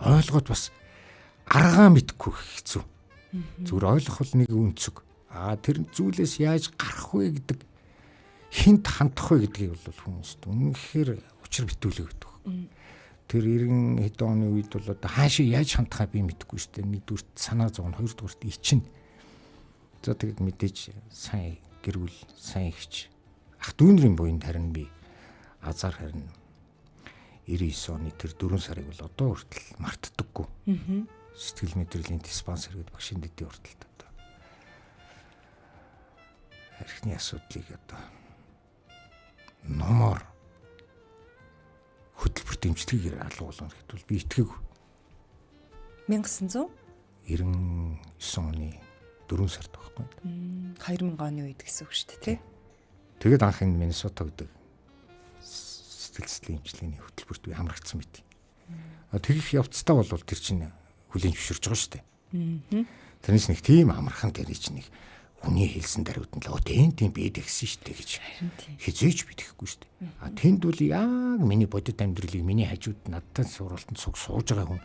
Ойлгоод бас аргаа мэдхгүй хэцүү. Зүгээр ойлгох бол нэг үнцэг. Тэр зүйлээс яаж гарах вэ гэдэг, хинт хандах вэ гэдгийг бол хүмүүс үнэхээр учир битүүлээ гэдэг. Тэр 90 хэдэн оны үед бол одоо хаашаа яаж хандахаа би мэдэхгүй шүү дээ. Нэгдүгürt санаа зовно, хоёрдугürt ичнэ. За тэгээд мэдээж сайн гэр бүл, сайн ихч. Ах дүүнэрийн буйнд харин би азар харин 99 оны тэр 4 сарыг бол одоо хүртэл мартдаггүй. Сэтгэл мэдрэлийн диспансер гэдэг багшин дэдийн хүртэл одоо архины асуудлыг одоо номоор хөтөлбөр дэмжлэгээр алгуулна гэхэд бол би итгэв. 1999 оны 4 сард байхгүй. 2000 оны үед гэсэн үг шүү дээ, тий? Тэгээд анх энэ Миннесота гэдэг сэтгэл зүйн эмчилгээний хөтөлбөрт би хамрагдсан байт. Тэгэх явцдаа бол тэр чинь хүлээн зөвшөөрж байгаа шүү дээ. Тэрнээс нэг тийм амархан дээр чинь нэг хүний хэлсэн даруйд нь л тийм бид гэсэн шүү дээ гэж хизээч би тэгэхгүй шүү дээ. Тэнд бол яг миний бодит амьдралыг миний хажууд надтай сургалтанд сууж байгаа хүн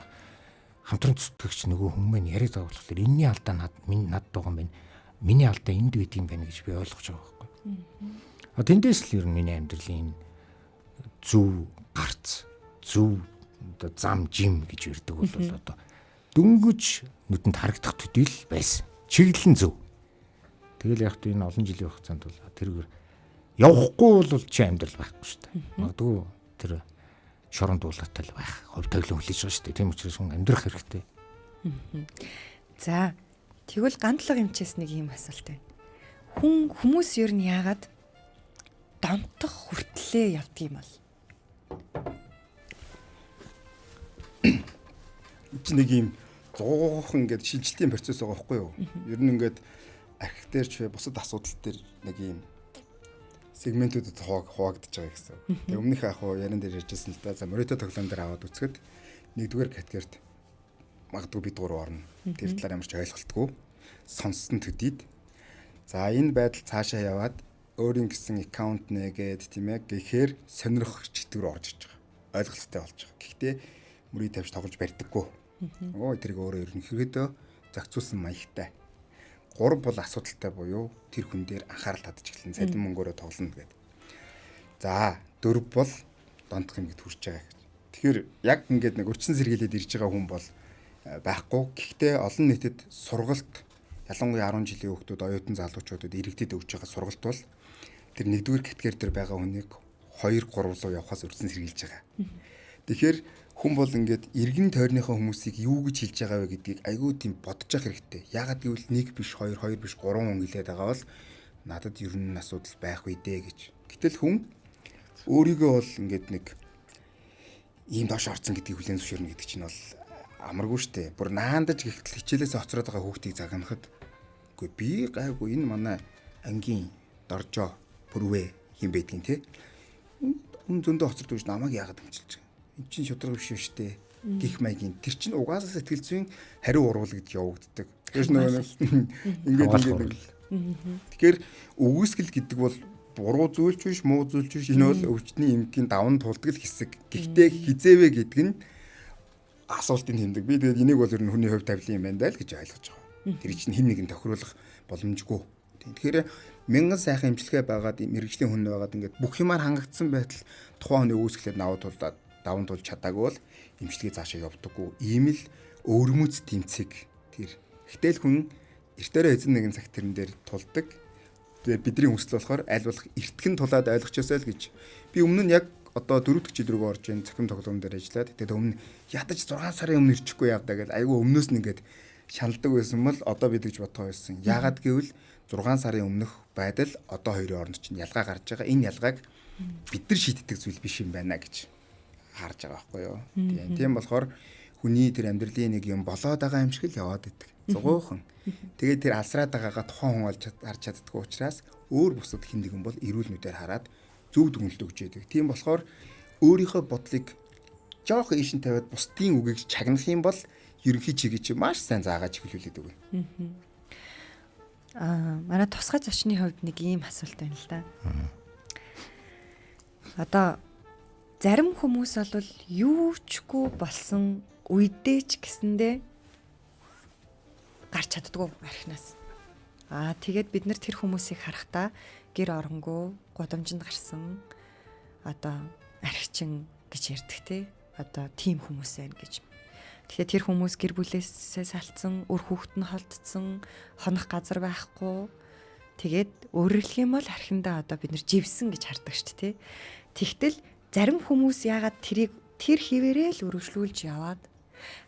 хамтран зүтгэгч нөгөө хүн маань яриад байгаа болохоор энэний алдаа надад байгаа юм байна. Миний алдаа энд байт юм байна гэж би ойлгож байгаа байхгүй. Тэндээс л ер нь миний амьдралын зөв гарц, зөв одоо зам жим гэж ирдэг бол одоо дөнгөж нүдэнд харагдах төдийл байсан. Чиглэлэн зөв. Тэгэл яг энэ олон жилийн хугацаанд бол тэргээр явахгүй бол чи амьдрал байхгүй шүү дээ. Магадгүй тэр шорон дуулаатай л байх. Хувь тавилан хүлээж байгаа шүү дээ. Тийм учраас хүн амьдрах хэрэгтэй. За, тэгвэл гандлага эмчээс нэг юм асуулт байна. Хүмүүс ер нь яагаад донтох хүртлээ явдаг юм бол? Чи нэг юм зуухан ингээд шилжилтийн процесс байгаа байхгүй юу? Ер нь ингээд архитектурч бусад асуудал дээр нэг юм сегментүүдэд хуваагдаж байгаа гэсэн. Тэгээ өмнөх яг яран дээр ярьжсэн л да. За морито тоглоом дээр аваад үзэхэд нэгдүгээр категорид магадгүй бид гурав орно. Тэр талаар ямар ч ойлголтгүй сонссон төдийд. За энэ байдал цаашаа яваад өөрийн гэсэн аккаунт нэгээд тийм ээ гэхээр сонирхох чиглэл рүү орж иж байгаа. Ойлголттой болж байгаа. Гэхдээ мөрийг тавьж тоглож барьдаггүй. Тэрийг өөрөө ерөнхийдөө зохицуулсан маягтай. 3 бол асуудалтай буюу тэр хүн дээр анхаарал татж эхэлнэ. Цалин мөнгөөрөө тоглоно гэдэг. За 4 бол донтох юм гэд хүрч байгаа гэж. Тэгэхээр яг ингээд нэг өрчсөн сэргийлээд ирж байгаа хүн бол байхгүй. Гэхдээ олон нийтэд сургалт ялангуяа 10 жилийн хүүхдүүд, оюутан залуучуудад иргэдэд өгч байгаа сургалт бол тэр нэгдүгээр категори дээр байгаа хүнийг 2, 3 руу явахаас өрчсөн сэргийлж байгаа. Тэгэхээр хүн бол ингээд иргэн тойрныхоо хүмүүсийг юу гэж хэлж байгаа вэ гэдгийг айгүй тийм бодож явах хэрэгтэй. Яагаад гэвэл 1 биш 2 биш 3 хүн хэлээд байгаа бол надад ер нь асуудал байх үе дээ гэж. Гэтэл хүн өөрийгөө бол ингээд нэг ийм доош орцсон гэдгийг хүлээн зөвшөөрнө гэдэг чинь бол амаргүй штэ. Бүр наандаж гихтэл хичээлээс хоцроод байгаа хүүхдийг загнахад үгүй би гайгүй энэ манай ангийн доржоо бүрвэ юм байдгийн те. Хүн зөндөө хоцроод гэж намайг яагаад хэмжилж байгаа. Энд чинь шудраг биш штэ. Гих маягийн тэр чинь угаасаа сэтгэл зүйн хариу урвал гэж явагддаг. Тэр ингээд тэгэхээр үгүйсгэл гэдэг бол буруу зүйлч биш, муу зүйлч биш. Энэ бол өвчтний эмгийн даван тулдаг л хэсэг. Гэхдээ хизээвэ гэдэг нь асуултын тэмдэг. Би тэгээд энийг бол ер нь хүний хувь тавилан юм байна даа л гэж ойлгож байгаа. Тэр чинь хэн нэгэн тохируулах боломжгүй. Тэгэхээр мянган сайхан эмчилгээ байгаад мэрэгжлийн хүн байгаад ингээд бүх юмар хангагдсан байтал тухайн хүний үүсгэлээр даван тулж чадаагүй бол эмчилгээ цаашаа явдаггүй. Ийм л өвөрмөц тэмцэг тэр. Гэтэл хүн эртээрээ эзэн нэгэн цаг тэрэн дээр тулдаг. Тэгээд бидний хүсэл болохоор аль болох эртгэн тулаад ойлгочоосай л гэж. Би өмнө нь яг одоо 4 дахь жил рүү орж ийн цахим тоглоом дээр ажиллаад тэгээд өмнө ядаж 6 сарын өмнө ирчихгүй явдаа гэж айгүй өмнөөс нь ингээд шаналдаг байсан бол одоо бид гэж бодгоо байсан. Яагаад гэвэл 6 сарын өмнөх байдал одоо хоёрын оронд чинь ялгаа гарч байгаа. Энэ ялгааг бид нар шийддэг зүйл биш юм байна гэж харж байгаа байхгүй юу. Тийм болохоор хүний тэр амьдралын нэг юм болоод байгаа юм шиг л яваад идэг. Зугуухан. Тэгээд тэр алсраад байгаагаа тухайн хүн олж харж чаддгүй учраас өөр бусад хэн нэгэн бол эрүүл нүдээр хараад зөв дүгнэлт өгч яадаг. Тийм болохоор өөрийнхөө бодлыг жоох ийшин тавиад бусдын үгийг чагнах юм бол ерөнхий чигээ чи маш сайн заагаад чиглүүлээд өгнө. Манай тусгай зочны хувьд нэг ийм асуулт байна л да. Одоо зарим хүмүүс бол юучгүй болсон үедээ ч гэсэндээ гарч чаддгүй архинаас. Тэгээд бид нар тэр хүмүүсийг харахтаа гэр оронгүй гудамжинд гарсан одоо архичин гэж ярьдаг те. Одоо тийм хүмүүс байна гэж. Тэгэхээр тэр хүмүүс гэр бүлээсээ салцсан, үр хүүхэд нь холдсон, хонох газар байхгүй. Тэгээд өөрөөр хэлэх юм бол архиндаа одоо бид нар живсэн гэж хардаг шүү дээ. Тэгтэл зарим хүмүүс яагаад тэр хിവэрээ л өргөжлүүлж яваад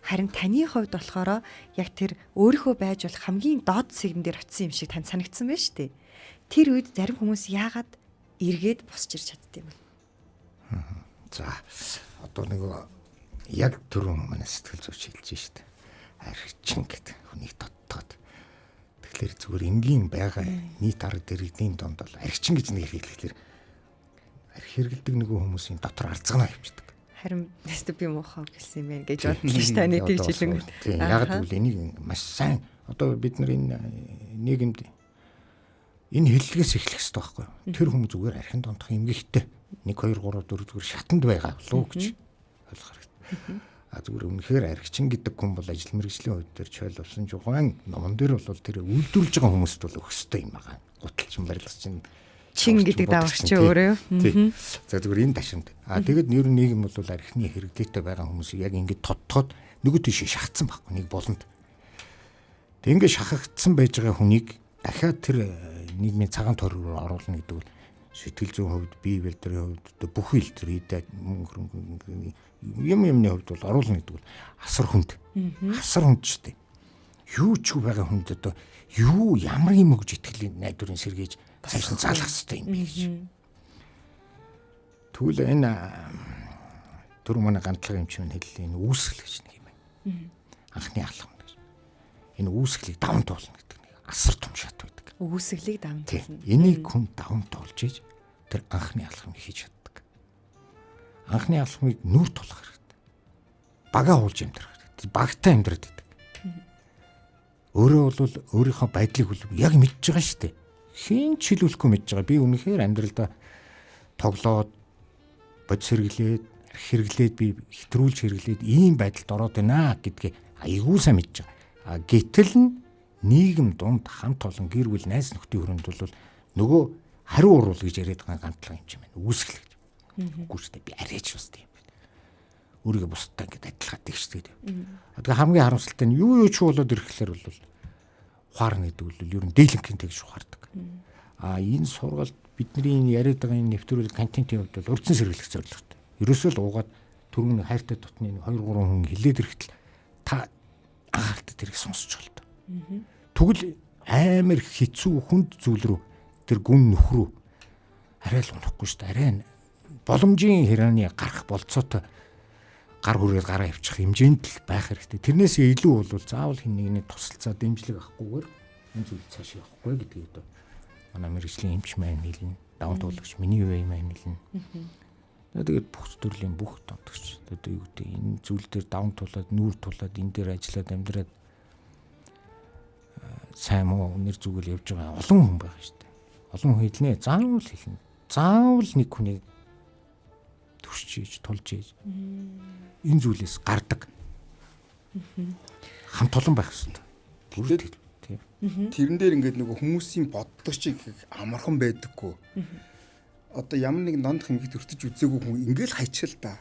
харин таны хувьд болохоор яг тэр өөрийнхөө байж болох хамгийн доод сегэн дээр очисон юм шиг танд санагдсан байна шүү дээ. Тэр үед зарим хүмүүс яагаад эргээд босч ирж чаддсан юм бэ? За одоо нэг яг түрүүн манай сэтгэл зүйч хэлж штэ. Архичин гэдэг хүнийг тодтоод. Тэгэхээр зүгээр энгийн байгаа нийт арга дэргэдийн донд бол архичин гэж нэг хэлэхлээр архи хэрэгэлдэг нэг хүмүүсийн дотор арцгана явчихдаг. Харин би муухай гэсэн юм байна гэж бодлоо ш таны тэр жилэн. Тийм яг л энийг маш сайн одоо бид нар энэ нийгэмд энэ хэллэгээс эхлэх хэрэгтэй байхгүй юу? Тэр хүмүүс зүгээр архин дондох эмгэгтэй 1 2 3 4 зүгээр шатанд байгаа болов уу гэж ойлгох хэрэгтэй. Зүгээр үнэхээр архичин гэдэг хүн бол ажил мэргэжлийн хувьд төр чойл болсон жугаан номон дээр бол тэр үйлдвэрлэж байгаа хүмүүст бол өгөхтэй юм байгаа. Гуталчин барилгачин чин гэдэг давагч өөрөө. За зүгээр энэ ташимд. Тэгээд нэр нийгэм бол архины хэрэглээтэй байгаа хүмүүсийг яг ингэж тодтоод нөгөө тийш шахацсан байхгүй нэг болонд. Тэг ингэж шахагдсан байж байгаа хүнийг дахиад тэр нийгмийн цагаан тойр руу оруулна гэдэг бол сэтгэл зүйн хувьд, бие бэлтрийн хувьд бүх ил тэр юмны хувьд бол оруулна гэдэг бол асар хүнд. Асар хүнд шүү дээ. Юу ч байгаа хүнд одоо юу ямар юм өгж итгэлийн найдварын сэргийж цааш нь залах хэрэгтэй юм биш. Тэгвэл энэ түр манай ганцлагын эмчмэн хэллээ энэ үүсгэл гэж нэг юм байна. Анхны алхам гэж. Энэ үүсгэлийг даван туулна гэдэг нэг асар том шат байдаг. Үүсгэлийг даван туулна. Энийг хүн даван туулж ийж тэр анхны алхам хийж чаддаг. Анхны алхмыг нүр тулах хэрэгтэй. Бага уулж амьдрах хэрэгтэй. Багтаа амьдраад байдаг. Өөрөө бол өөрийнхөө байдлыг яг мэдж байгаа шүү дээ. Хин ч хэлүүлэхгүй мэдж байгаа. Би үнэхээр амьдралдаа тоглоод бод сэргэлээд хэрэглээд би хэтрүүлж хэрэглээд ийм байдалд ороод байна гэдгийг айгүй сайн мэдж байгаа. Гэтэл нийгэм дунд хамт олон гэр бүл найз нөхдийн хүрээнд бол нөгөө хариу уруул гэж яриад байгаа ганцлан юм чинь байна. Үүсгэл гэж. Үгүй шүү дээ. Би арайч бастай юм байна. Өөрийгөө бусдаа ингэж адилхан тэгшдэг. Тэгээ хамгийн харамсалтай нь юу ч болоод ирэхлээр бол ухаарна гэдэг бол ер нь дээлэнхийн тэгж ухаардаг. Энэ сургалт бидний яриад байгаа энэ нэвтрүүлэг контентын хувьд бол урдсан сэргийлэх зорилготой. Ерөөсөө л уугаад түрүүний хайртай дотны 2 3 хүн хилээд ирэхтэл та анхааралтай тэрийг сонсч болдог. Тэгвэл амар хэцүү хүнд зүйл рүү тэр гүн нөх рүү арай л унахгүй шүү дээ. Арай боломжийн хирааны гарах болцоотой гар хүрээд гараа авчих хэмжээнд л байх хэрэгтэй. Тэрнээсээ илүү бол заавал хин нэгний тусалцаа дэмжлэг авахгүйгээр энэ зүйл цааш явахгүй гэдгийг одоо манай мэргэжлийн эмч маань хэлнэ. Даван туулагч миний үе маань хэлнэ. Тэгээд бүх төрлийн бүх томтогч одоо юу гэдэг энэ зүйл дээр даван тулаад нүүр тулаад энэ дээр ажиллаад амьдраад сайн муу нэр зүгэл явж байгаа олон хүн байгаа шүү дээ. Олон хүн хэлнэ. Заавал хэлнэ. Заавал нэг хүнийг төсч ийж тулж ийж энэ зүйлээс гардаг. Хамт олон байх хэрэгтэй. Тэрэн дээр ингээд нөгөө хүмүүсийн боддог чиг амархан байдаггүй. Одоо ямар нэг нонд хэмжиж өртөж үзээгүй хүн ингээл хайчил та.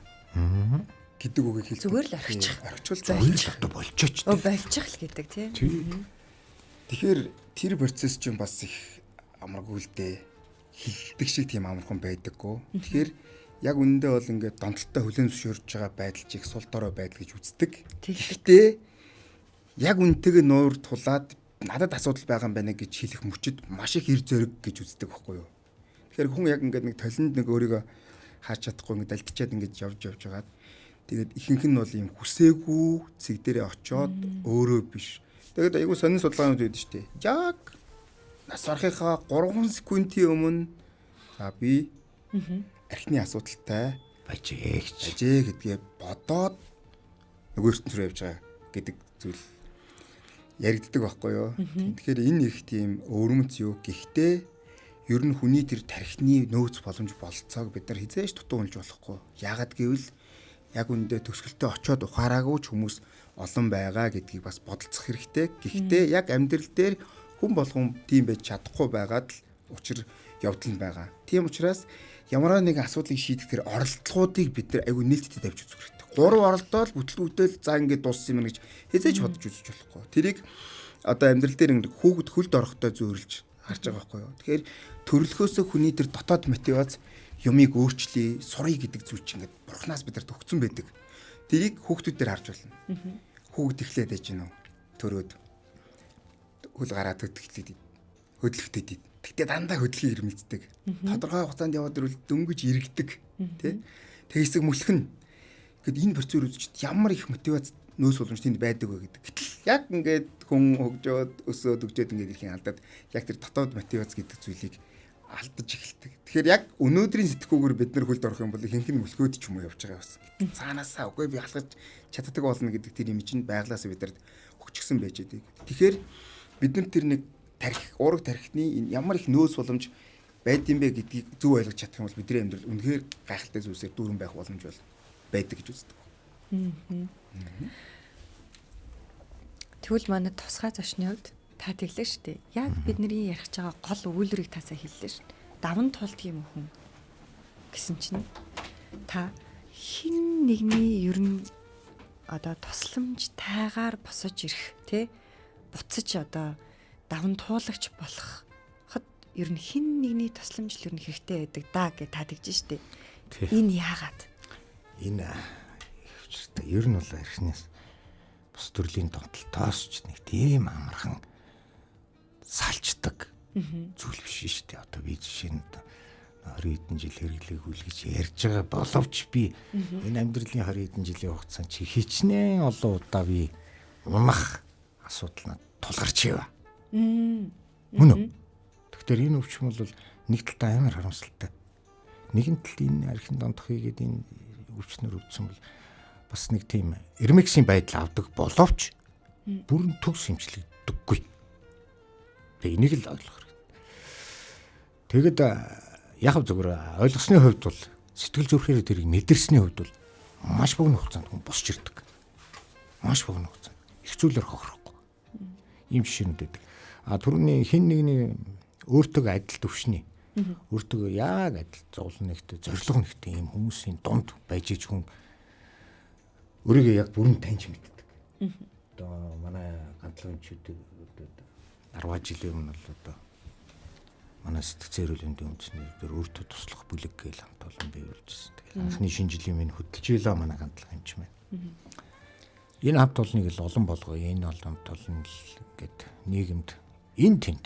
Гэдэг үгийг хэлдэг. Зүгээр л орчих. Орчвол зүгээр л одоо болчихч. Болчих л гэдэг тийм. Тэгэхээр тэр процесс чинь бас их амаргүй л дээ. Хилдэг шиг тийм амархан байдаггүй. Тэгэхээр яг үнэндээ бол ингээд донтолтой хүлэн зөвшөөрж байгаа байдал чиг сул дорой байдал гэж үздэг. Гэхдээ яг үнтэйгээ нуур тулаад надад асуудал байгаа юм байна гэж хэлэх мөчөд маш их эр зориг гэж үздэг байхгүй юу. Тэгэхээр хүн яг ингээд нэг толинд нэг өөрийгөө хаач чадахгүй ингээд альтчаад ингээд явж байгаад тэгээд ихэнх нь бол ийм хүсээгүй цэг дээрээ очоод өөрөө биш. Тэгээд айгүй сонин судалгаанууд байдаг шүү дээ. Яг нас барахынхаа 3 секундын өмнө би архины асуудалтай бажээ гэдгээ бодоод нөгөө ертөнц рүү явж байгаа гэдэг зүйл яригддаг байхгүй юу. Тэгэхээр энэ их тийм өвөрмөц юу. Гэхдээ ер нь хүний тэр тархины нөөц боломж болцоог бид нар хизээж дутуу унж болохгүй. Яагаад гэвэл яг үндэ төгсгөлтөд очиод ухаараагүй ч хүмүүс олон байгаа гэдгийг бас бодолцох хэрэгтэй. Гэхдээ яг амьдрал дээр хүн болгон тийм байж чадахгүй байгаад л учир явдал нь байгаа. Тийм учраас ямар нэгэн асуудлыг шийдэхээр оролдлогоодыг бид нар айгүй нээлттэй тавьж үзэх хэрэгтэй. 3 оролдоод бүтлгүүдэл за ингэж дууссан юм гэж хязгаарч бодож үзэж болохгүй. Тэрийг одоо амьдрал дээр хүүхэд хөлд орохдоо зөөрлж харж байгаа байхгүй юу. Тэгэхээр төрөлхөөсөө хүний тэр дотоод мотивац юмыг өөрчлөе, сурыг гэдэг зүйл чинь ингээд бурхнаас бидэрт өгсөн байдаг. Тэрийг хүүхдүүдээр харж байна. Хүүхд ихлээд байж гинөө. Төрөөд хөл гараад хөдлөхтэй. Тэгтээ дандаа хөдлөхийг ирмэлцдэг. Тодорхой хугацаанд яваад ирвэл дөнгөж иргэдэг. Тэ? Тэсэг мөлхөн. Гэт энэ процедур үзчихэд ямар их мотивац нөөц боломж тэнд байдаг вэ гэдэг. Гэтэл яг ингээд хүн хөгжөөд өсөөд өгчөөд ингээд ирэхин алдаад яг тэр дотоод мотивац гэдэг зүйлийг алдаж эхэлдэг. Тэгэхээр яг өнөөдрийн сэтгүүгээр бид нар хөлд орох юм бол ихэнх нь мөлхөөд ч юм уу явж байгаа бас. Цаанаасаа үгүй би алхаж чаддаг болно гэдэг тэр юм чинь байглаас бидэд өгчихсөн байж байгаа. Тэгэхээр бид нар тэр нэг тарих уураг тарихны ямар их нөөц боломж байд юм бэ гэдгийг зөв ойлгож чадах юм бол бидний амьдрал үнэхээр гайхалтай зүйлсээр дүүрэн байх боломж бол байдаг гэж үздэг. Тэгвэл манай тусгай зочны хувьд та тэглээ шүү дээ. Яг бидний ярих байгаа гол үйлрийг тасаа хэллээ шүү. Даван тулд юм хүн гэсэн чинь та хин нэгний ер нь одоо тусламж тайгаар босож ирэх тий буцаж одоо даван туулагч болоход ер нь хин нэгний тусламж л ер нь хэрэгтэй байдаг да гэж та тэгж шүү дээ. Энэ яагаад? Энэ хөвчтэй ер нь бол архинаас бус төрлийн донтолтоос ч нэг тийм амархан салчдаг зүйл биш шүү дээ. Одоо би жишээ нь 20 хэдэн жил хэрэглээгүй гэж ярьж байгаа боловч би энэ амьдралын 20 хэдэн жилийн хугацаанд чи хичнээн олон удаа би унах асуудал надад тулгарч ява. Мөн үү? Тэгэхээр энэ өвчм бол нэг талдаа амар харамсалтай. Нэгэн талд энэ архин дондохыг гэдэг энэ өвчнөр өвдсөн бол бас нэг тийм эрмексийн байдал авдаг боловч бүрэн төгс хэмжлэгддэггүй. Тэг энийг л ойлгох хэрэгтэй. Тэгэд яг зөвхөн ойлгосны хувьд бол сэтгэл зүрхээр тэрийг мэдэрсний хувьд бол маш богино хугацаанд хүн босч ирдэг. Маш богино хугацаанд. Их зүйлээр хохирохгүй. Ийм жишээнүүд байдаг. Түрүүний хин нэгний өөртөө адил төвшний өөртөө яг адил зовлон нэгтэй зориг нэгтэй ийм хүмүүсийн дунд байж иж хүн өөрийгөө яг бүрэн таньж мэддэг. Одоо манай ганцлагчдыг 10 жилийн өмнө л одоо манай сэтгцэн эрүүлэндийн үндэснээр дээр өөртөө туслах бүлэг гээл хамт олон биелүүлжсэн. Тэгэхээр анхны шинэ жилийн минь хөтөлж илаа манай ганцлаг юм ч мэн. Энэ хамт олныг л олон болгоо. Энэ олон хамт олон л ингээд нийгэмд энэ тэнд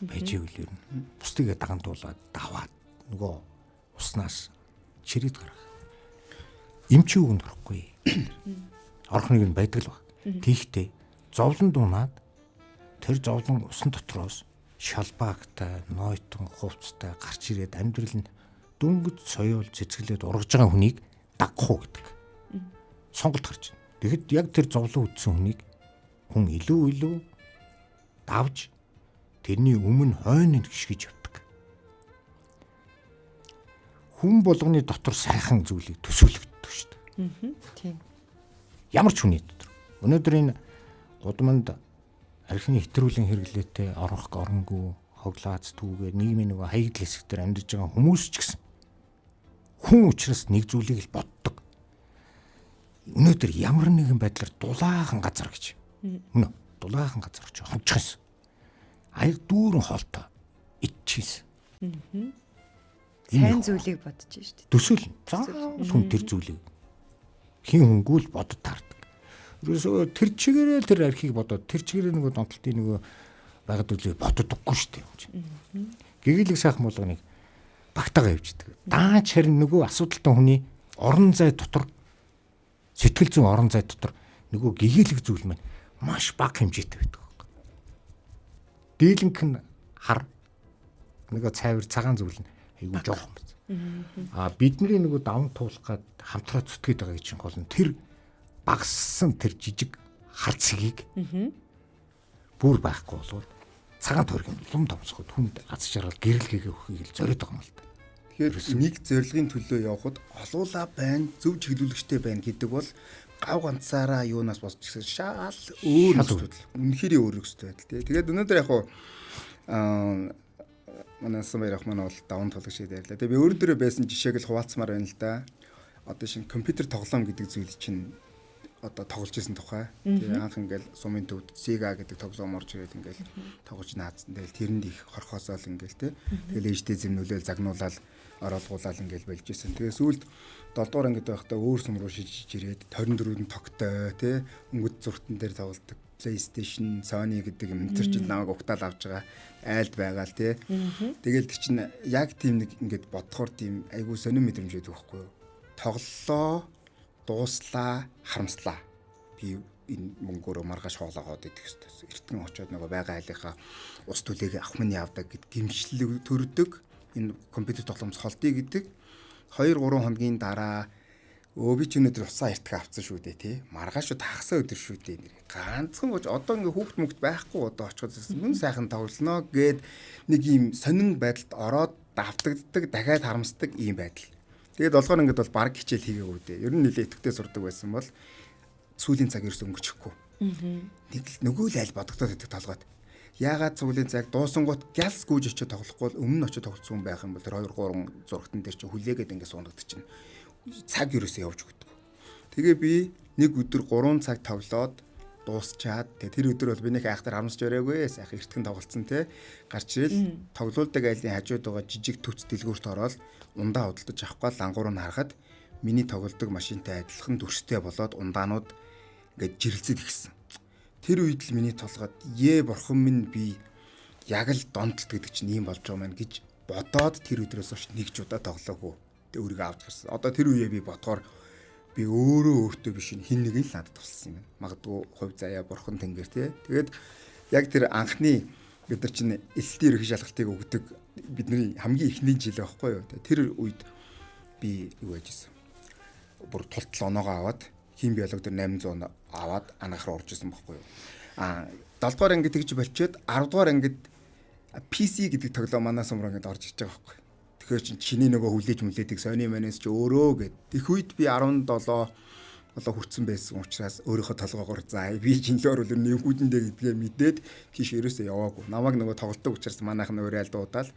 байж ивэл ер нь бусдыг дагантуулаад даваад нөгөө уснаас чирээд гарах. Эмч үгэнд орохгүй. Орхныг нь байдаг л баг. Тийхтэй зовлон дуунаад тэр зовлон усан дотроос шалбаагтай, нойтон, хувцтай гарч ирээд амьдрал нь дөнгөж соёол цэцгэлээд ургаж байгаа хүнийг дагах уу гэдэг. Сонголт гарч байна. Тэгэхэд яг тэр зовлон үдсэн хүнийг хүн илүү давж тэрний өмнө хойно гიშгэж явдаг. Хүн болгоны дотор сайхан зүйлийг төсөөлөгддөг шүү дээ. Тийм. Ямар ч хүний дотор. Өнөөдөр энэ гудамд архины хэтрүүлэн хэрэглээтэй оронгүй хоглаац түүгээ нийгмийн нөгөө хаягдл хэсгээр амьдарч байгаа хүмүүс ч гэсэн хүн учраас нэг зүйлийг л боддог. Өнөөдөр ямар нэгэн байдлаар дулаахан газар гэж. Мөн дулаахан газар гэж хончихсон. Аяг дүүрэн хоолтой иччихсэн. Сайн зүйлийг бодож шүү дээ. Төсөөлнө. Заавал хүн тэр зүйлийг хин хөнгүүл бодод таардаг. Ерөөсөө тэр чигээрээ тэр архийг бодоод тэр чигээрээ нөгөө донтолтын нөгөө байгаад үзээ боддоггүй шүү дээ. Гэгээлэг сайхан болгоныг багтаага явждаг. Даач харин нөгөө асуудалтай хүний орон зай дотор сэтгэл зүйн орон зай дотор нөгөө гэгээлэг зүйл маань маш бага хэмжээтэй байдаг. Дийлэнх нь хар нөгөө цайвар цагаан зүйл нь айгүй жоохон биз. Бидний нөгөө даван туулах гад хамтраа зүтгээд байгаа чинь гол нь тэр багассан тэр жижиг хар цэгийг бүр байхгүй болвол цагаан тойрог лум томсоход хүнд аз жаргал гэрэл гэгээ өхийг л зориод байгаа юм л та. Тэгэхээр нэг зорилгын төлөө явхад олуулаа байна, зөв чиглүүлэгчтэй байна гэдэг бол гав ганцаараа юунаас босч гэсэн шал өөр зүйл. Үнэхээр өөр өстэй байдал тий. Тэгээд өнөөдөр яг хуу манай Самбай Рахман бол даван тоглогч шиг ярьлаа. Тэгээд би өөрөө байсан жишээг л хуваалцмаар байна л да. Одоо шинэ компьютер тоглоом гэдэг зүйл чинь одоо тоглож исэн тухай. Тэгээ анх ингээл сумын төвд Sega гэдэг тоглоом орж ирээд ингээл тоглож наацсан. Тэгэл тэрэнд их хорхосоол ингээл те. Тэгэл ээжтэй зэмнүүлэл загнуулаад оролгуулаад ингээл болж исэн. Тэгээ сүүлд 7 дугаар ангид байхдаа өөр сум руу шилжиж ирээд 24-нд тогтой те. Өнгөт зургтан дээр тоглодог PlayStation, Sony гэдэг юм тэр чинь намайг угтаал авч байгаа айлд байгаа л те. Тэгэл тэр чинь яг тийм нэг ингээд бодохоор тийм айгүй сонирн мэдрэмж байдаг байхгүй юу? Тоглолоо, дууслаа, харамслаа. Би энэ мөнгөөрөө маргааш хоолоогоод идэх ёстой. Эртхэн очиод нөгөө байгаа айлынхаа ус түлээг авах минь явдаг гэд гимшлэг төрдөг. Энэ компьютер тоглоомс холдъё гэдэг. 2-3 хоногийн дараа би ч өнөөдөр усаа эртхэн авсан шүү дээ тий. Маргааш тахсан өдөр шүү дээ нэр. Ганцхан гож одоо ингээ хүүхд мөнгөд байхгүй одоо очиход мөн сайхан тоглоно гэд нэг юм сонин байдалд ороод давтагддаг, дахиад харамсдаг ийм байдал. Тэгээд 7 ангид бол баг хичээл хийгээгүй дээ. Ер нь нэлээд идэвхтэй сурдаг байсан бол сүүлийн цаг ерөөс өнгөрчихгүй. Нэг л нөгөө л аль бодогдоод байдаг толгойд. Яагаад сүүлийн цаг дуусангууд гялс гүйж очиж тоглохгүй бол өмнө нь очиж тоглосон хүн байх юм бол тэр 2-3 зургатан дээр чинь хүлээгээд ингэ суунагд чинь цаг ерөөсөө явж өгдөг. Тэгээ би нэг өдөр 3 цаг тоглоод дуусчаад тэр өдөр бол би нэг айхтар харамсч өрөөгүй сайхан эртхэн тоглолцсон те гарч ирэл тоглоулдаг айлын хажууд байгаа жижиг төвц дэлгүүрт ороод ундаа худалдаж авахгүй лангуур нь харахад миний тоглодог машинтай адилхан дүрстэй болоод ундаанууд ингээд жирэлцэд ихсэн. Тэр үед л миний толгойд бурхан минь би яг л донтолт гэдэг чинь ийм болж байгаа маань гэж бодоод тэр өдрөөс хойш нэг ч удаа тоглоогүй. Тэг өөрийгөө авч гарсан. Одоо тэр үеэ би бодохоор би өөртөө биш хин нэг л надад туссан юм байна. Магадгүй хувь заяа бурхан тэнгэр тий. Тэгээд яг тэр анхны бид нар чинь элэлтийн ерөнхий шалгалтыг өгдөг бидний хамгийн эхний жил байхгүй юу. Тэр үед би юу яжсэн. Бүр тултал оноогоо аваад хим биолог дээр 800 аваад анх руу орж исэн байхгүй юу. 7 дугаар ангид тэгж болчиход 10 дугаар ангид PC гэдэг тоглоом манай сумраа ингээд орж иж байгаа байхгүй. Тэгэхээр чиний нөгөө хүлээж мүлээдэг Sony манаас ч өөрөө гэд. Их үед би 17 хүрсэн байсан учраас өөрийнхөө толгоогоор за би жинлөөр үл нэгүүдэндээ гэдгээ мэдээд тийш ерөөсөө яваагүй. Намайг нөгөө тоглолтог учраас манайхан өөрөө аль дуудаал.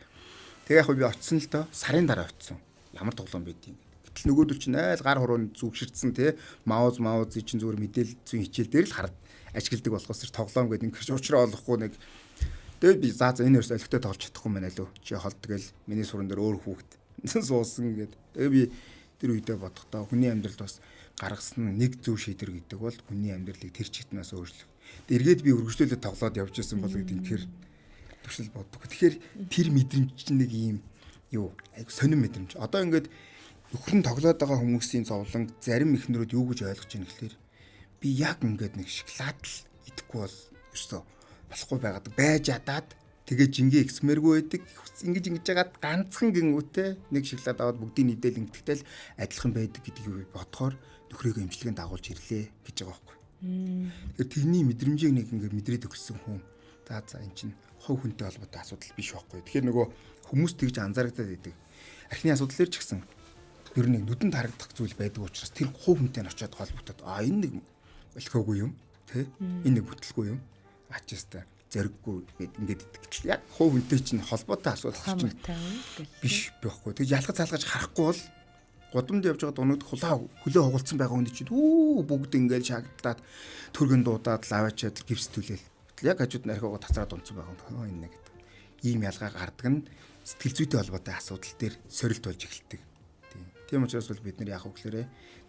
Тэгээ яг би очисон л доо сарын дараа очисон. Ямар тоглоом байдгийг. Гэтэл нөгөөдөл чинь айл гар хуруунд зүгширдсэн те мауз чинь зүгээр мэдээлэл зүйн хичээл дээр л хараад ажигладаг болохоос тоглоом гэдэг нэг уучраа олохгүй нэг. Тэгээд би за энэ ерөөсөө олигтой тоглож чадахгүй мэн алуу. Чи холдгөл миний суран дээр өөр хүүхэд суусан гэд. Тэгээ би тэр үедээ бодохдоо хүний амьдралд бас гаргасан нэг зөв шийдвэр гэдэг бол хүний амьдралыг тэр чигтнээс өөрчлөх. Эргээд би өргөжлүүлээд тоглоод явж исэн бол гэдэг нь тэр төсөл боддог. Тэгэхээр тэр мэдрэмж чинь нэг юм юу айгу сонирн мэдрэмж. Одоо ингээд нөхөр нь тоглоод байгаа хүмүүсийн зовлон зарим ихнэрүүд юу гэж ойлгож байна гэхээр би яг ингээд нэг шоколад л идэхгүй бол ерөөсөө болохгүй байгаад байж ядаад тэгээ жингээ эксмэргүй байдаг. Ингэж жагаад ганцхан гингүүтэй нэг шоколад аваад бүгдийг нийдэл ингэхдээ л адилхан байдаг гэдгийг бодохоор нөхрийгөө имчилгээнд дагуулж ирлээ гэж байгаа байхгүй. Тэгэхээр тэрний мэдрэмжийг нэг ингээд мэдрээд өгсөн хүн. За эн чинь хувь хүнтэй холбоотой асуудал биш байхгүй. Тэгэхээр нөгөө хүмүүс тэгж анзаарагдаад байдаг. Архины асуудлаар ч гэсэн ер нь нүдэнд харагдах зүйл байдаг учраас тэр хувь хүнтэй нь очиод холбогдоод энэ нэг өлхөөгүй юм тий энэ нэг бүтлгүй юм ачаастай зэрэггүй ингээд итгэл яг хувь хүнтэй чинь холбоотой асуудал чинь биш байхгүй. Тэг ялгаж залгаж харахгүй бол гудамд явж байгаа дунууд хөлөө хугалцсан байгаа хүн чинь бүгд ингээд шаагдлаад төргөн дуудаад лавачаад гипс түлээл. Яг хажууд нь архигаа тацраад унцсан байгаа юм. Энэ гэдэг. Ийм ялгаа гардаг нь сэтгэл зүйтэй холбоотой асуудал дээр сорилт болж эхэлдэг. Тийм учраас бол бид нар яг хөглөрөө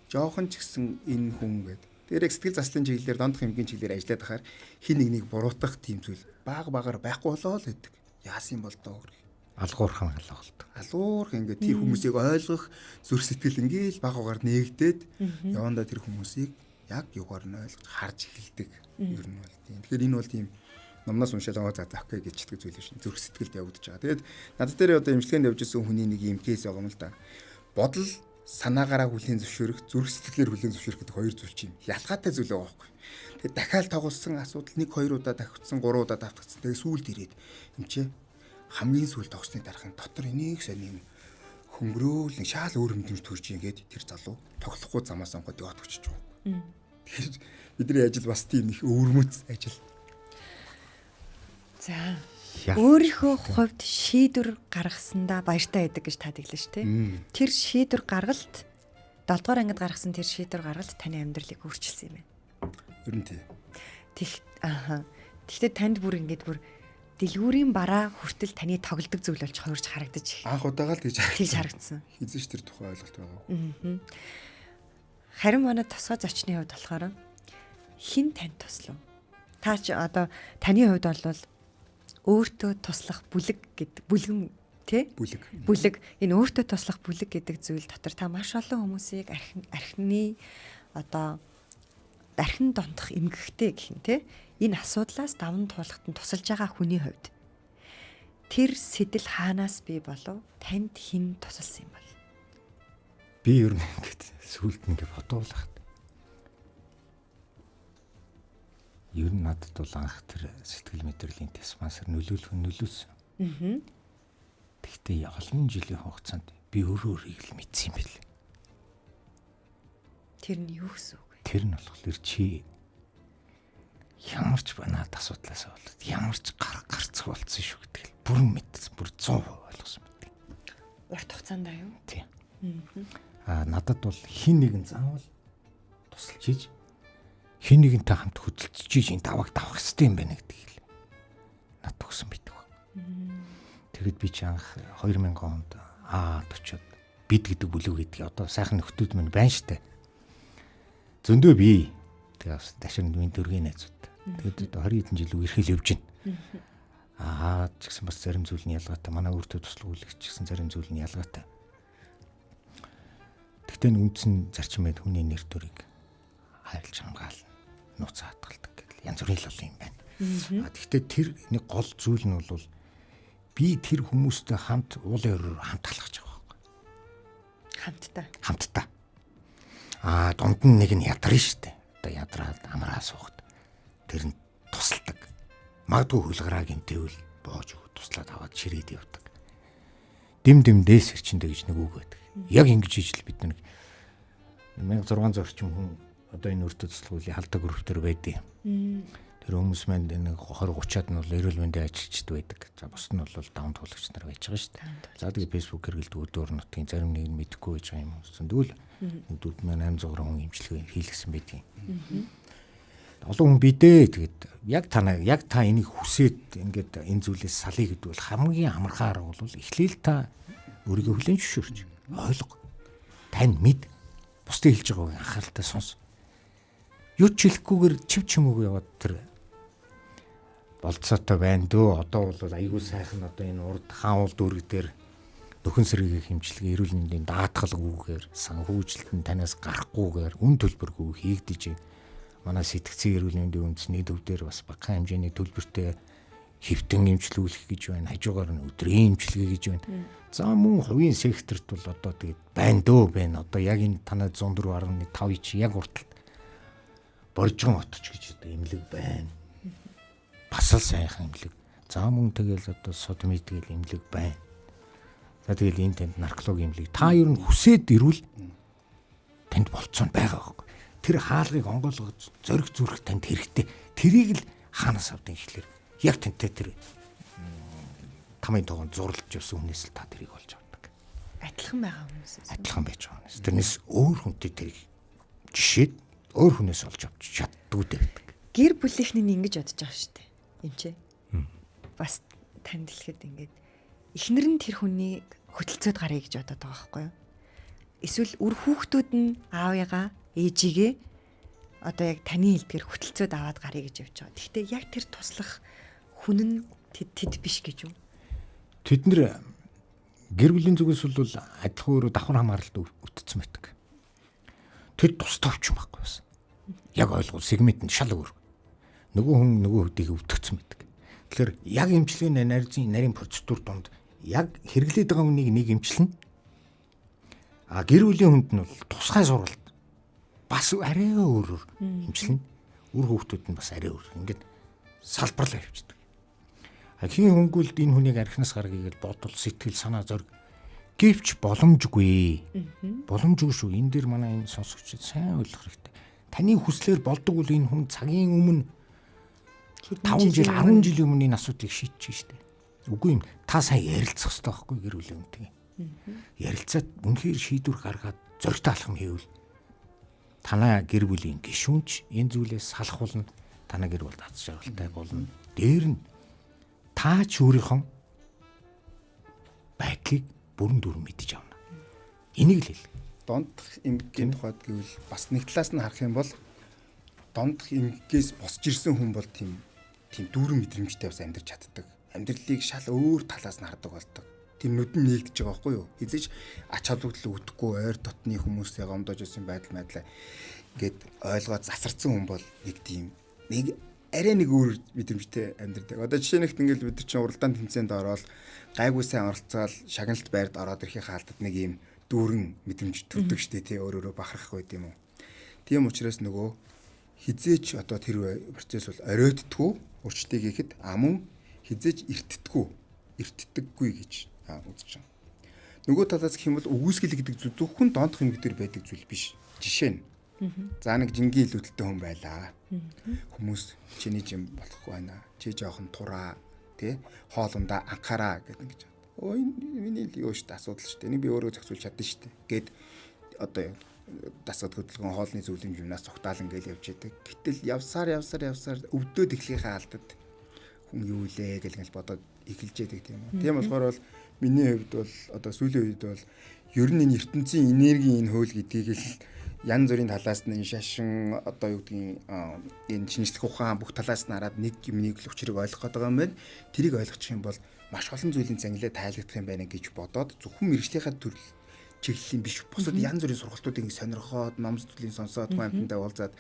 жоохон ч гэсэн энэ хүн гэдэг. Тэр сэтгэл заслын чиглэлээр дондох хэмжээний чиглэлээр ажиллаад байхаар хин нэг буруутгах тийм зүйл багаар байхгүй болоо л гэдэг. Яасан бол доо гэх. Алгуурхан халаа болдог. Алгуурх ингээд тэр хүмүүсийг ойлгох зүрх сэтгэл ингээл багаар нээгдээд явандаа тэр хүмүүсийг яг югаар нь ойлгож харж эхэлдэг. Ер нь бол тийм. Тэгэхээр энэ бол тийм номноос уншаад аваа заах гэж читдэг зүйл шин. Зүрх сэтгэлд явагдаж байгаа. Тэгээд надад дээр одоо имчилгээнд явж исэн хүний нэг юм кейс байгаа юм л да. Бодол санаагаараа хүлийн зөвшөөрөх, зүрх сэтгэлээр хүлийн зөвшөөрөх гэдэг хоёр зүйл чинь ялгаатай зүйл байгаа байхгүй. Тэгээд дахиад тоглосон асуудал 1-2 удаа давтагдсан, 3 удаа давтагдсан. Тэгээд сүүлд ирээд юм чи хамгийн сүүлд тогсны дарахын дотор энийг сони юм хөмрөөл нэг шаал өөр хэмжээнд төрж ингээд тэр залуу тоглохгүй замаас онгод яваад өчөж байгаа. Тэгэхээр бидний ажил бас тийм их өвөрмөц ажил. За өөрийнхөө хувьд шийдвэр гаргасандаа баяртай байдаг гэж та тэглэн шүү дээ. Тэр шийдвэр гаргалт 7 дугаар ангид гаргасан тэр шийдвэр гаргалт таны амьдралыг өөрчилсөн юм байна. Ер нь тий. Тэгэхдээ танд бүр ингээд бүр дэлгүүрийн бараа хүртэл таны тоглодог зүйл болж хувирж харагдаж Анх удаага л гэж харагдсан. Хизээш тэр тухай ойлголт байгаа. Харин манай тусгай зочны хувьд болохоор хин танд туслав. Та ч одоо таны хувьд бол өөртөө туслах бүлэг гэдэг бүлгэн тий? Бүлэг. Энэ өөртөө туслах бүлэг гэдэг зүйл дотор та маш олон хүмүүсийг архины одоо архин дондох эмгэгтэй гэх юм тий? Энэ асуудлаас даван туулахад нь тусалж байгаа хүний хувьд тэр сэтэл хаанаас бий болов? Танд хэн тусалсан юм бол? Би ер нь ингэж сүулт ингэ бодоолахад ер нь надад бол анх тэр сэтгэл мэдрэлийн тесмасар нөлөөлсөн. Гэхдээ олон жилийн хугацаанд би өөрийгөө л мэдсэн юм бэл. Тэр нь юу гэсэн үг вэ? Тэр нь болохоор чи ямарч банаад асуудлаас болоод ямарч гарцах болсон шүү гэдэг л бүрэн мэдсэн, бүр 100% ойлгосон мэт. Урт хугацаанд аюу? Тийм. Надад бол хин нэгэн заавал тусалж ийж хин нэгэнтэй хамт хөдөлж ийж энэ давааг давах хэрэгтэй юм байна гэдгийг л над төгсөн байдаг баг. Тэгэд би чи анх 2000 онд очиод бид гэдэг бүлэг гэдгийг одоо сайхан нөхдүүд минь байна штэ. Зөндөө би тэгээс дашин минь дөргийн найзууд. Тэгэд 20 хэдэн жил үерхэл явж байна. Ч гэсэн бас зарим зүйл нь ялгаатай. Манай өөртөө туслах үлэгч гэсэн зарим зүйл нь ялгаатай. Тэгтээ үндсэн зарчим байд хүний нэр төрийг хайлж хамгаална, нууц хатгалдаг гэл янз бүрийн л юм байна. Тэгтээ тэр нэг гол зүйл нь бол би тэр хүмүүстэй хамт уулын өрөөр хамт алхаж байгаа байхгүй. Хамтдаа. Дунд нь нэг нь ядарна штэ. Одоо ядраад амраа суухад тэр нь тусалдаг. Магадгүй хөлгараа гэмтэвэл боож өгөө туслаад аваад ширээд явдаг. Дэм дээс хэрчэндэ гэж нэг үг байдаг. Яг ингэж ижил бид нэг 1600 орчим хүн одоо энэ өртөө туслахуулын халдаг групп төр байдیں۔ Тэр хүмүүс маань нэг 20-30-аад нь бол эрүүл мэндийн ажилчид байдаг. За бус нь бол даван туулагч нар байж байгаа шүү дээ. За тэгээ фэйсбүүк хэрэглэдэг өдөр нутгийн зарим нэг нь мэдэхгүй байж байгаа юм. Тэгвэл 4800 хүн имчилгээ хийлгэсэн байдیں۔ Олон хүн бидээ тэгээд яг та энийг хүсээд ингээд энэ зүйлээс салъя гэдэг бол хамгийн амархан арга бол эхлээл та өөрийгөө хүлээн зөвшөөрч ойлго. Тань мэд. Бусдыг хэлж байгааг анхааралтай сонс. Юу ч хэлэхгүйгээр чив чимээгүй яваад тэр болцоотой байна дөө. Одоо бол айгүй сайхан одоо энэ урд хаан уул дүүрэг дээр нөхөн сэргийг хэмжлэгээ эрүүл мэндийн даатгалгүйгээр санхүүжилтэн танаас гарахгүйгээр үн төлбөргүй хийгдэж манай сэтгцэн эрүүл мэндийн үндэсний төв дээр бас багахан хэмжээний төлбөртэй хэвтэн эмчилүүлэх гэж байна. Хажуугаар нь өдрийн эмчилгээ гэж байна. За мөн хувийн секторт бол одоо тэгээд байна дөө байна. Одоо яг энэ танай 104.5 чи яг урталт боржгон отч гэж одоо эмнэлэг байна. Бас л сайхан эмнэлэг. За мөн тэгэл одоо содмид тэгэл эмнэлэг байна. За тэгэл энэ танд наркологи эмнэлэг. Та ер нь хүсээд ирвэл танд болцоо байгаа байхгүй. Тэр хаалгыг онгойлгож зориг зүрх танд хэрэгтэй. Тэрийг л хаанаас авдаг ихлээр яг тэнтэй тэр тамийн тоогонд зурлж явсан хүнээс л та тэрийг олж авдаг. Адилхан байгаа хүмүүсээс. Адилхан байж байгаа хүнээс. Тэрнээс өөр хүнтэй тэрийг жишээд өөр хүнээс олж авч чаддгүй байдаг. Гэр бүлийнхний ингэж бодож байгаа шүү дээ. Энд чи. Бас танд хэлэхэд ингээд эхнэр нь тэр хүнийг хөдөлцөөд гарыг гэж бодоод байгаа байхгүй юу? Эсвэл үр хүүхдүүд нь аавыгаа ээжигээ одоо яг таны хэлдгэр хөтөлцөөд аваад гарыг гэж явж байгаа. Гэхдээ яг тэр туслах хүн нь тэд биш гэж юу? Тэд нэр гэр бүлийн зүгээс бол адилхан өөрөө давхар хамгаалалт өвтцсөн байдаг. Тэд тусдавч юм байхгүй байсан. Яг ойлгол сегмент нь шал өөр. Нөгөө хүн нөгөө хөдийг өвтгцсэн байдаг. Тэгэхээр яг эмчилгээний нарийн процедур донд яг хэрэглээд байгаа хүнийг нэг эмчилнэ. Гэр бүлийн хүнд нь бол тусгай сургалт бас арай өөрөөр эмчилнэ. Үр хүүхдүүд нь бас арай өөр. Ингээд салбарлаа явчихдаг. Хин хөнгөлд энэ хүнийг архинаас гаргая гэж бодол сэтгэл санаа зориг Гэвч боломжгүй. Боломжгүй шүү. Энэ дээр манай энэ сонсогчид сайн ойлгох хэрэгтэй. Таны хүслээр болдог бол энэ хүн цагийн өмнө 5 жил 10 жилийн өмнө энэ асуудыг шийдчихэж штэ. Үгүй юм. Та сайн ярилцах хэрэгтэй байхгүй гэр бүлийн үнтэйг. Ярилцаад үнэхээр шийдвэр гаргаад зоригтой алхам хийвэл танаа гэр бүлийн гишүүнч энэ зүйлээс салах болно. Танаа гэр бүл аз жаргалтай болно. Дээр нь таач өөрийнхөө байдлыг бүрэн дүрэн мэдэж авна. Энийг л хэл. Дондох эмгэгийн тухайд гэвэл бас нэг талаас нь харах юм бол дондох эмгэгээс босч ирсэн хүн бол тийм дүүрэн мэдрэмжтэй бас амьдарч чаддаг. Амьдралыг шал өөр талаас нь хардаг болдог. Тийм нүдэн нэгдэж байгаа байхгүй юу? Эзэж ач холбогдол өгдөхгүй ойр дотны хүмүүсээ гомдож байсан байдал ингээд ойлгоод засарсан хүн бол нэг арай нэг өөр мэдрэмжтэй амьдардаг. Одоо жишээ нэгт ингээд бид чинь уралдаан тэмцээнд ороод гайгүй сайн оролцоод шагналт байрд ороод ирэхээ хаалтад нэг юм дүүрэн мэдрэмж төрдөг штэ тий өөрөөрөө бахархах байд юм уу. Тийм учраас нөгөө хизээч одоо тэр процесс бол оройтдгүй урчтыг хийхэд амун хизээч эртдэггүй гэж үзэж байна. Нөгөө талаас гэх юм бол үгүйсгэл гэдэг зүйл зөвхөн дондох юм дээр байдаг зүйл биш. Жишээ нь за нэг жингийн илүүдэлтэй хүн байлаа. Хүмүүс чиний жим болохгүй байна. Чи жоохон тураа тий хоолундаа анхаараа гэдэг ингэж. Өө миний л юу шүү дээ асуудал шүү дээ. Энийг би өөрөө зохицуулж чадна шүү дээ. Гэт одоо дасгад хөдөлгөөн хоолны зөвлөмж юмнаас цогтаалan гээл явж идэг. Гэтэл явсаар өвдөөд эхлэхээ хаалтад хүн юу илээ гэл ингээл бодоод эхэлж яадаг тийм үү. Тийм болохоор бол миний хувьд бол одоо сүүлийн үед бол ер нь энэ ертөнцийн энергийн энэ хууль гэдгийг л янз бүрийн талаас нь энэ шашин одоо юу гэдгийг энэ шинжлэх ухаан бүх талаас нь хараад нэг юмыг л учрыг ойлгох гэдэг юм байна. Тэрийг ойлгочих юм бол маш олон зүйлийн зангилаа тайлбарлах юм байна гэж бодоод зөвхөн мэрэгжлийнхаа төрөл чиглэлийн биш бусад янз бүрийн сургалтуудыг сонирхоод ном зүйлийн сонсоод хамтдаа уулзаад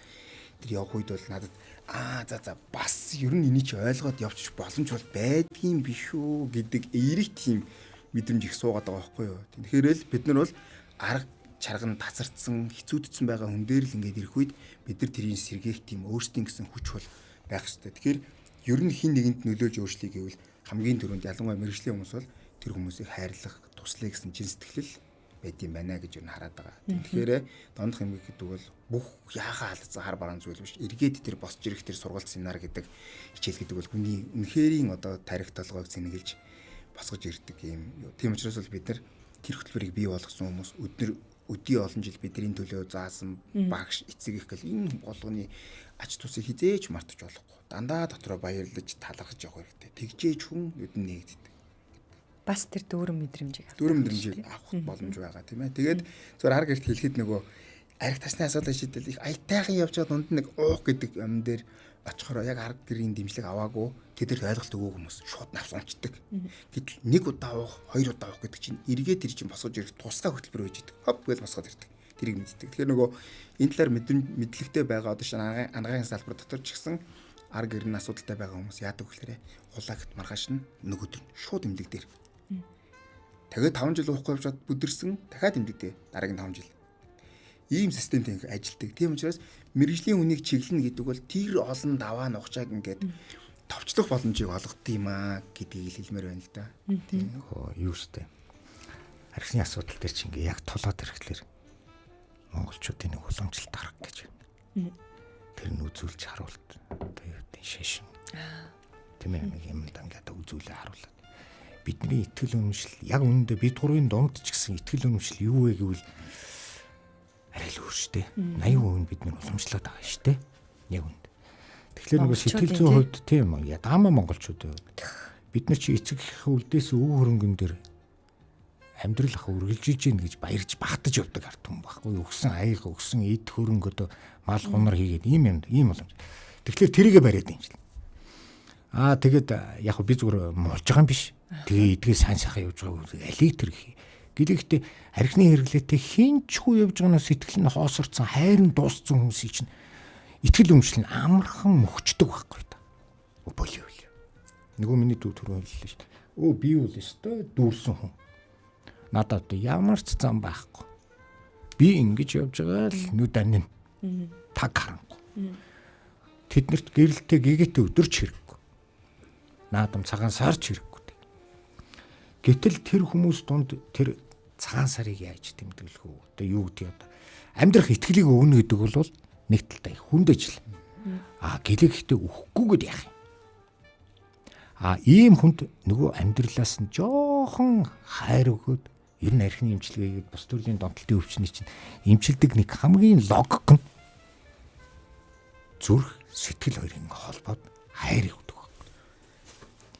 тэр явах үед бол надад за бас ер нь энийг чи ойлгоод явчих боломж бол байдгийн биш үү гэдэг эерэг тийм мэдрэмж их суугаад байгаа байхгүй юу. Тэгэхээр л бид нар бол арга чарга нь тасарцсан хэцүүдсэн байгаа хүн дээр л ингээд ирэх үед бид нар тэрийг сэргээх тийм өөрсдийн гэсэн хүч бол байх ёстой. Тэгэхээр ер нь хин нэгэнд нөлөөлж өөрчлөе гэвэл хамгийн түрүүнд ялангуяа мэрэгжлийн хүмүүс бол тэр хүмүүсийг хайрлах, туслая гэсэн чин сэтгэл байд юм байна гэж юу хараад байгаа. Тэгэхээр дондох эмгэг гэдэг бол бүх яахаа халдсан хар бараан зүйл биш. Эргээд тэр босч ирэх тэр сургалт семинар гэдэг хичээл гэдэг бол хүний үнэхэрийн одоо тарих толгойг сэнгэлж босгож ирдэг юм. Тийм учраас бол бид нар тэр хөтөлбөрийг бий болгосон хүмүүс өдний олон жил бидний төлөө заасан багш эцэг их гэл энэ болгоны ач тусыг хизээж мартаж болохгүй. Дандаа дотроо баярлаж талархаж явах хэрэгтэй. Тэгжээж хүн нүдэн нэгддэг. Бас тэр дүүрэн мэдрэмжийг авах боломж байгаа тийм ээ. Тэгээд зөвөр хар гэрт хэлэхэд нөгөө арх тасны асуудал шийдэл их аятайхан явж байгаа дунд нэг уух гэдэг юм дээр очихороо яг арга гэрийн дэмжлэг аваагүй тэдэрт ойлголт өгөө хүмүүс шууд навс унцдаг. Гэтэл нэг удаа уух, хоёр удаа уух гэдэг чинь эргээд тэр чинь босгож ирэх тусгай хөтөлбөр байж идэг. Хоп гэж босгоод ирдэг. Тэрийг мэддэг. Тэгэхээр нөгөө энэ талаар мэдлэгтэй байгаа одоо шинэ анагаахын салбар дотор ч гэсэн арга гэрийн асуудалтай байгаа хүмүүс яадаг гэхээр улагт маргааш нь нөгөөдөр шууд эмнэлэг дээр. Тэгээд 5 жил уухгүй явжгаад бүдэрсэн дахиад эмнэлэгдээ дараагийн 5 жил. Ийм системтэй ажилладаг. Тийм учраас мэрэгжлийн хүнийг чиглэнэ гэдэг бол тэр олон даваа нухчааг ингээд товчлох боломжийг олгох юм аа гэдгийг хэлмээр байна л да. Тийм. Юу штэ. Архины асуудал дээр чи ингээ яг тулаад ирэхлээр монголчуудын нэг уламжлалт арга гэж байна. Тэр нь үзүүлж харуулт. Одоо юу гэдэг шашин. Тийм ээ нэг юм ингээд үзүүлээ харуулад. Бидний итгэл үнэмшил яг үүндээ бид гурвын дунд ч гэсэн итгэл үнэмшил юу вэ гэвэл арай л өөр штэ. 80% нь бид нар уламжлаад байгаа штэ. Яг үнд. Тэгэхээр нөгөө сэтгэл зүйн хувьд тийм үү? Даамаа монголчуудын хувьд бид нар чи эцэг их үлдээс өв хөрөнгөн дээр амьдрал ах үргэлжилж гин гэж баярж багтаж явдаг ард түмэн байхгүй юу? Өгсөн аяга, өгсөн эд хөрөнгөдөө мал хунар хийгээд ийм боломж. Тэгэхээр тэрийгэ бариад юм жил. Тэгээд яг би зүгээр муулж байгаа юм биш. Тэгээ эдгээ сайн сайхан явж байгаа алиг тэр гэхдээ архины хэрэглээтэй хинчгүй явж байгаа сэтгэл нь хоосорцсон хайрын дууссан хүмүүсийг чинь итгэл өмшил нь амархан мөхчдөг байхгүй та. Болио. Нөгөө миний дүү түрүү хэллээ шүү дээ. Би бол өстой дүүрсэн хүн. Надад ямар ч зам байхгүй. Би ингэж явж байгаа л нүд анин. Таг харахгүй. Тэднэрт гэрэлтэй гэгээтэй өдөрч хэрэггүй. Наадам цагаан сарч хэрэггүй. Гэтэл тэр хүмүүс дунд тэр Цагаан сарыг яаж тэмдэглэх үү? Одоо юу гэдэг одоо амьдрах итгэлийг өгнө гэдэг бол нэг талтай хүнд ажил. Гэлэхдээ өгөхгүйгээд яах юм? Ийм хүнд нөгөө амьдралаас нь жоохон хайр өгөөд ер нь архины имчилгээгээд бус төрлийн донтолтын өвчний чинь имчилдэг нэг хамгийн логик нь зүрх сэтгэл хоёрын холбоод хайрыг өгдөг байна.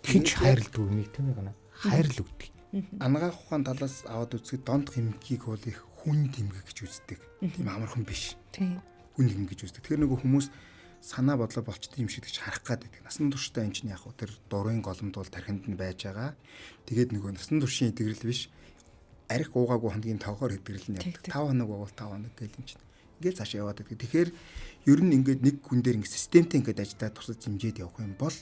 Хинч хайрлдаг нэг тийм ээ. Хайрл өгдөг. Ангаах ухаан талаас аваад үзэхэд донд хэмгийг бол их хүн тэмгэг гэж үздэг. Тийм амархан биш. Тийм. Хүн тэмгэг гэж үздэг. Тэгэхээр нөгөө хүмүүс санаа бодлоо болчтой юм шиг гэж харах гад байдаг. Насан туршдаа энэ чинь яг хөө тэр дурын голомд бол тархинд нь байж байгаа. Тэгээд нөгөө насан туршийн идэвхрэл биш. Арх уугаагүй хоногийн тоогоор идэвхрэл нь явдаг. 5 хоног байгуул 5 хоног гэл юм чинь. Ингээд цаашаа яваад байдаг. Тэгэхээр ер нь ингээд нэг хүн дээр ингээд системтэй ингээд ажиллаад тусад хэмжээд явах юм бол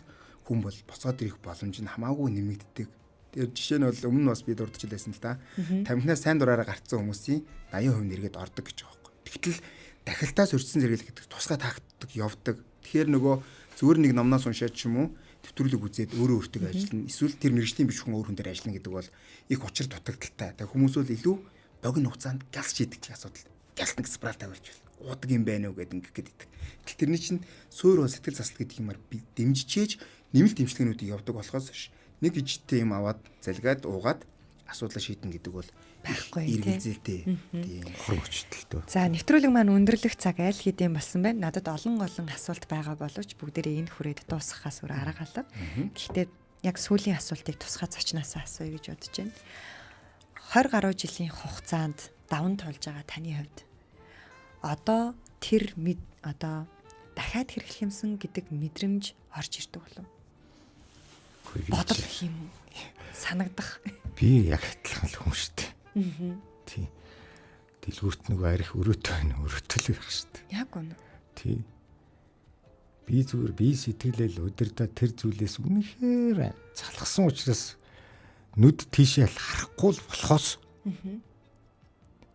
хүн бол боцоод ирэх боломж нь хамаагүй нэмэгддэг. Тэр жишээ нь бол өмнө нь бас би дурдчихлээсэн л да. Тамхинаас сайн дураараа гарцсан хүмүүсийн 80% нэргээд ордог гэж байгаа байхгүй. Тэгтэл дахилтаас өрчсөн зэрэг гэдэг тусгай таагддаг явдаг. Тэгэхээр нөгөө зүгээр нэг номноос уншаад ч юм уу төвтрүүлэг үзээд өөрөө өөртөө ажиллана. Эсвэл тэр мэрэгжлийн биш хүн өөр хүн дээр ажиллана гэдэг бол их учир дутагдaltaй. Тэгээ хүмүүс бол илүү богино хугацаанд галс шийдэг асуудал. Галс нэг спрал тавьж байна. Удаг юм байна уу гэдэг ингээд идэг. Тэгэл тэрний чинь суур сэтгэл засал гэдэг юмар дэмжижээж нэмэлт дэмжлэгнүүдийг явдаг болохоос нэг ижтэй юм аваад залгаад уугаад асуудлаа шийдэн гэдэг бол байхгүй эргэлзээтэй. Тийм хор хүчтэй. За нэвтрүүлэг маань өндөрлөх цаг аль хэдийн болсон байна. Надад олон асуулт байгаа боловч бүгдээрээ энэ хүрээд дуусгахаас өөр арга алга. Гэхдээ яг сүүлийн асуултыг тусгай зочноосоо асууя гэж бодож байна. 20 гаруй жилийн хугацаанд даван туулж байгаа таны хувьд одоо тэр дахиад хэрэглэх юмсан гэдэг мэдрэмж орж ирдэг болов? Бодол юм санагдах. Би яг адилхан л хүн шүү дээ. Тий. Дэлгүүрт нөгөө арих өрөөтэй байна. Өрөөтэй л байх шүү дээ. Яг үнэ. Тий. Би зүгээр би сэтгэлээл өдөрдөө тэр зүйлээс үнэхээр залхсан учраас нүд тийшээ л харахгүй л болохоос.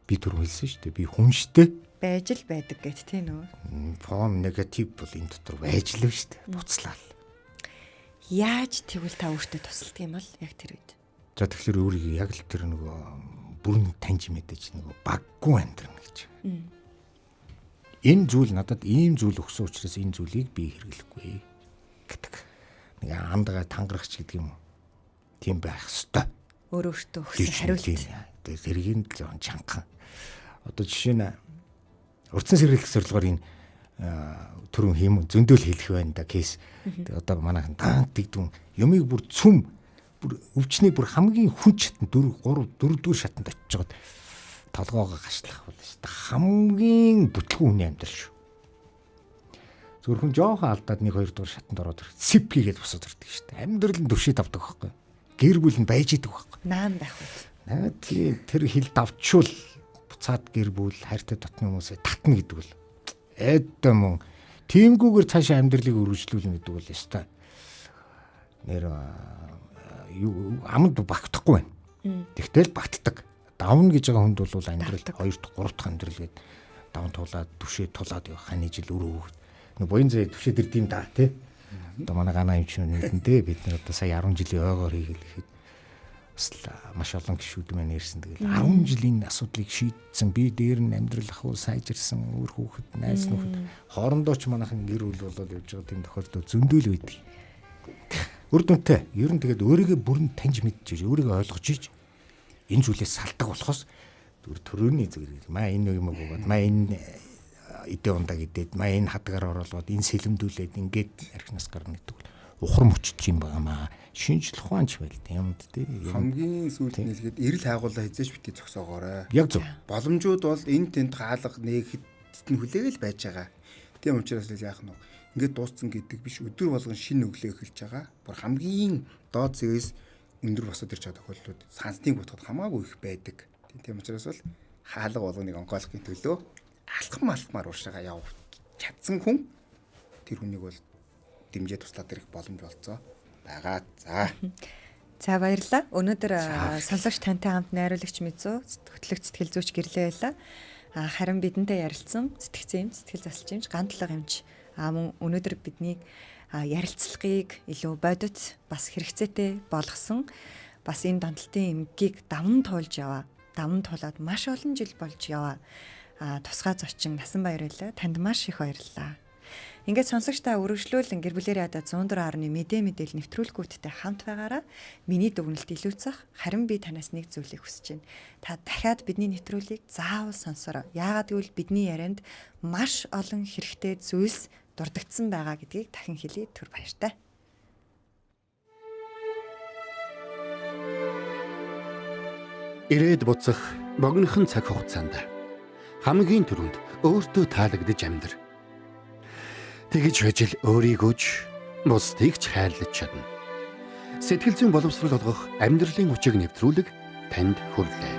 Би түр хэлсэн шүү дээ. Би хүн шүү дээ. Байж л байдаг гэт тий нөө. Фон негатив бол энэ дотор байж л шүү дээ. Буцлаа. Яаж тэгвэл та өөртөө тусалдаг юм бол яг тэр үед. За тэгэхээр өөрийгөө яг л тэр нөгөө бүрэн таньж мэдээж нөгөө баггүй амьдрна гэж. Энэ зүйл надад ийм зүйл өгсөн учраас энэ зүйлийг би хэрэглэхгүй гэдэг. Нэг амдгаа тангарахч гэдэг юм уу? Тийм байх ёстой. Өөрөөсөө өгсөн хариулт. Тэргийн л чангахан. Одоо жишээ нь урдсан сэргийлэх зорилгоор энэ түрүүн хийм зөндөөл хэлэх байна да кейс. Тэгээ одоо манайхан таант дигдүн юмыг бүр цүм бүр өвчний бүр хамгийн хүн шатанд 4 шатанд очиж жоод толгоогоо гашлах болно шүү дээ. Хамгийн бүтлгүүн хүний амьдрал шүү. Зөвхөн хүн жоохон алдаад 1-2 дугаар шатанд ороод ирэх сип хийгээд босоод ирдэг шүү дээ. Амьдрал нь төвшөө давдаг байхгүй. Гэр бүл нь байж идэг байхгүй. Наан байх үү. Тэр хил давчвал буцаад гэр бүл хайртай дотны хүмүүсээ татна гэдэг бол эдэмэн тиймгүүгээр цаашаа амьдралыг өргөжлүүлнэ гэдэг бол ёстой. Нэр амд багтахгүй байна. Тэгтэл багтдаг. Давна гэж байгаа хүнд бол амьдрал 2 дахь 3 дахь амьдрал гээд давн тулаад түшээ тулаад явах ханы жил өрөө. Нэг буян зэ түшээ дэрдэм да тий. Одоо манай ганаа юм чинь нэгэндээ бид нар одоо сая 10 жилийн ойгоор хийгээд маш олон гişүүд маань ирсэн. Тэгэл 10 жилийн асуудлыг шийдсэн. Би дээр нь амьдрал ахуй сайжирсан. Өөр хүүхэд, найз нөхөд хоорондоо ч манайхан гэр бүл болоод явж байгаа тийм тохиолдол зөндөөл байдаг. Үр дүнтэй. Ер нь тэгээд өөрийгөө бүрэн таньж мэдчихэж, өөрийгөө ойлгож иж энэ зүйлээс салдаг болохоос төрөөний зүгээр маа энэ юм бөгөөд маа энэ идэ ундаа гэдэг маа энэ хадгаар оруулаад энэ сэлэмдүүлээд ингээд архинаас гарна гэдэг ухар мөчч юм байнамаа. Шинжлэх ухаанч байл юмд тий. Хамгийн сүүлд нэлгээд эрэл хайгуулаа хизээш битгий зогсоогоорой. Яг зөв. Боломжууд бол энэ тэнд хаалга нэгэхэд хүлээгээл байж байгаа. Тийм учраас л яах нь ингээд дууссан гэдэг биш өдөр болгон шинэ өглөө эхэлж байгаа. Бүр хамгийн доод зэвээс өндөр босоод ирж байгаа тохиолдлууд сансныг бодоход хамаагүй их байдаг. Тийм учраас бол хаалга болгоныг онгойлохын төлөө алхмаар уушаага яв чадсан хүн тэр хүнийг бол дэмжээ туслаад ирэх боломж болцоо байгаа. За баярлалаа. Өнөөдөр сонсогч тантай хамт найруулагч Мизүү хөтлөгч сэтгэл зүйч гэрлээ байлаа. Харин бидэнтэй ярилцсан сэтгцэн сэтгэл засалч гантлага юмч мөн өнөөдөр бидний ярилцлагыг илүү бодит бас хэрэгцээтэй болгосон бас энэ донтолтын эмгийг даван туулж яваа даван туулаад маш олон жил болж яваа тусгай зочин Насанбаяр байлаа. Танд маш их баярлалаа. Ингээд сонсогч та үргэлжлүүлэн гэр бүлэрээ хадаа 104.1 мэдээлэл нэвтрүүлгүүдтэй хамт байгаараа миний дүгнэлт илүүцэх, харин би танаас нэг зүйлийг хүсэж байна. Та дахиад бидний нэвтрүүлгийг заавал сонсороо. Яагаад гэвэл бидний ярианд маш олон хэрэгтэй зүйлс дурддагдсан байгаа гэдгийг дахин хэлье. Түр баяртай. Ирээд буцах богинохон цаг хугацаанд хамгийн түрүүнд өөртөө таалагдж амьдр. Тэгж хожил өөрийгөө ч бусдыг ч хайрлаж чадна. Сэтгэл зүйн боловсрол олгох амьдралын хүчийг нэвтрүүлэг танд хүрэлээ.